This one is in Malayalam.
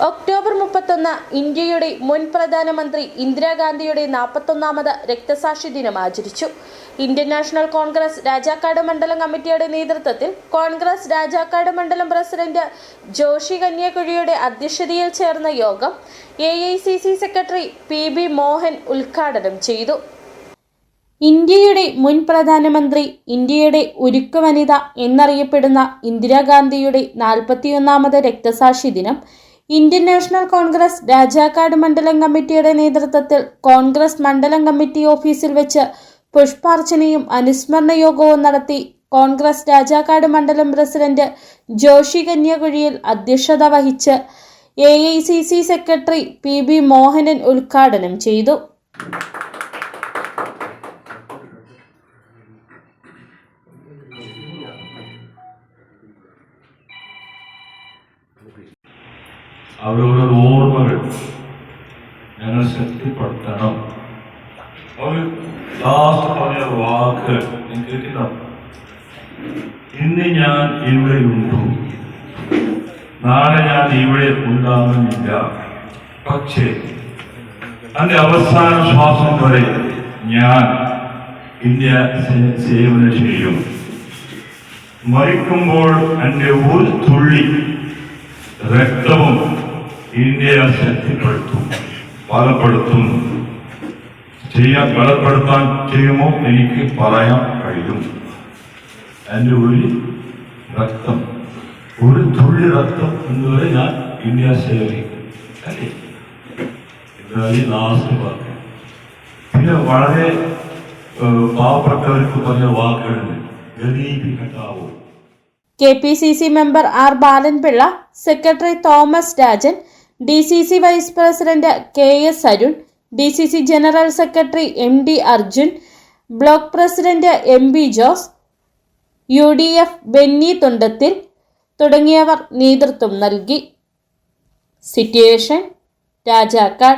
ഒക്ടോബർ 31 ഇന്ത്യയുടെ മുൻ പ്രധാനമന്ത്രി ഇന്ദിരാഗാന്ധിയുടെ 41ാമത് രക്തസാക്ഷി ദിനം ആചരിച്ചു. ഇന്ത്യൻ നാഷണൽ കോൺഗ്രസ് രാജാക്കാട് മണ്ഡലം കമ്മിറ്റിയുടെ നേതൃത്വത്തിൽ കോൺഗ്രസ് രാജാക്കാട് മണ്ഡലം പ്രസിഡന്റ് ജോഷി കന്യാകുഴിയുടെ അധ്യക്ഷതയിൽ ചേർന്ന യോഗം AICC സെക്രട്ടറി PB മോഹൻ ഉദ്ഘാടനം ചെയ്തു. ഇന്ത്യയുടെ മുൻ പ്രധാനമന്ത്രി, ഇന്ത്യയുടെ ഉരുക്കു വനിത എന്നറിയപ്പെടുന്ന ഇന്ദിരാഗാന്ധിയുടെ 41ാമത് രക്തസാക്ഷി ദിനം ഇന്ത്യൻ നാഷണൽ കോൺഗ്രസ് രാജാക്കാട് മണ്ഡലം കമ്മിറ്റിയുടെ നേതൃത്വത്തിൽ കോൺഗ്രസ് മണ്ഡലം കമ്മിറ്റി ഓഫീസിൽ വെച്ച് പുഷ്പാർച്ചനയും അനുസ്മരണ യോഗവും നടത്തി. കോൺഗ്രസ് രാജാക്കാട് മണ്ഡലം പ്രസിഡന്റ് ജോഷി കന്യാകുഴിയിൽ അധ്യക്ഷത വഹിച്ച് AICC സെക്രട്ടറി PB മോഹനൻ ഉദ്ഘാടനം ചെയ്തു. അവരുടെ ഓർമ്മകൾ ഞങ്ങൾ ശക്തിപ്പെടുത്തണം. അവർ ലാസ്റ്റ് പറഞ്ഞ വാക്ക് കേൾക്കണം. ഇന്ന് ഞാൻ ഇവിടെയുണ്ടു, നാളെ ഞാൻ ഇവിടെ ഉണ്ടാകുന്നില്ല, പക്ഷേ എൻ്റെ അവസാന ശ്വാസം വരെ ഞാൻ ഇന്ത്യ സേവനം ചെയ്യും. മരിക്കുമ്പോൾ എൻ്റെ ഒരു തുള്ളി രക്തവും ഇന്ത്യയെ ശക്തിപ്പെടുത്തും, ബലപ്പെടുത്താൻ ചെയ്യുമോ എനിക്ക് പറയാൻ കഴിയും. എൻ്റെ ഒരു രക്തം, ഒരു തുള്ളി രക്തം എന്നുവരെ ഞാൻ ഇന്ത്യ സേവിക്കും അല്ലേ. ഇതായി ലാസ്റ്റ് പറഞ്ഞു. പിന്നെ വളരെ പാവപ്പെട്ടവർക്ക് പറഞ്ഞ വാക്കുകളുണ്ട്. ഗരീബി ഹട്ടാവോ. KPCC member R Balanpillai, secretary Thomas Rajan, DCC vice president KS Arun, DCC general secretary MD Arjun, block president MB Jose, UDF Benny Thundathil തുടങ്ങിയവർ നേതൃത്വം നൽകി. സിറ്റുവേഷൻ രാജാക്കാട്.